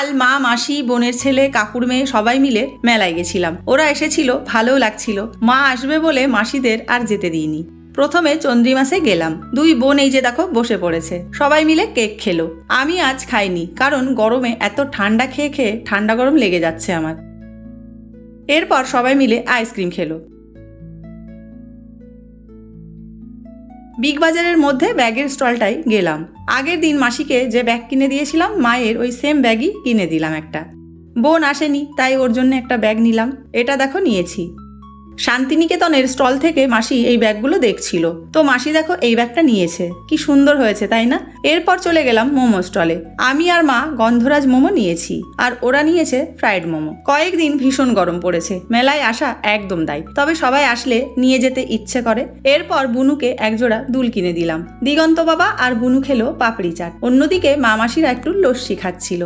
কাল মা, মাসি, বোনের ছেলে, কাকুর মেয়ে সবাই মিলে মেলায় গেছিলাম। ওরা এসেছিল, ভালোও লাগছিল। মা আসবে বলে মাসিদের আর যেতে দিইনি। প্রথমে চন্দ্রিমাসে গেলাম। দুই বোন এই যে দেখো বসে পড়েছে, সবাই মিলে কেক খেলো। আমি আজ খাইনি, কারণ গরমে এত ঠান্ডা খেয়ে খেয়ে ঠান্ডা গরম লেগে যাচ্ছে আমার। এরপর সবাই মিলে আইসক্রিম খেলো। বিগ বাজারের মধ্যে ব্যাগের স্টলটাই গেলাম। আগের দিন মাসিকে যে ব্যাগ কিনে দিয়েছিলাম, মায়ের ওই সেম ব্যাগই কিনে দিলাম একটা। বোন আসেনি, তাই ওর জন্য একটা ব্যাগ নিলাম। এটা দেখো নিয়েছি। শান্তিনিকেতনের স্টল থেকে মাসি এই ব্যাগগুলো দেখছিল, তো মাসি দেখো এই ব্যাগটা নিয়েছে। কি সুন্দর হয়েছে তাই না? এরপর চলে গেলাম মোমো স্টলে। আমি আর মা গন্ধরাজ মোমো নিয়েছি, আর ওরা নিয়েছে ফ্রাইড মোমো। কয়েকদিন ভীষণ গরম পড়েছে, মেলায় আসা একদম দায়, তবে সবাই আসলে নিয়ে যেতে ইচ্ছে করে। এরপর বুনুকে একজোড়া দুল কিনে দিলাম। দিগন্ত বাবা আর বুনু খেলো পাপড়ি চাট। অন্যদিকে মা মাসিরা একটু লস্যি খাচ্ছিল।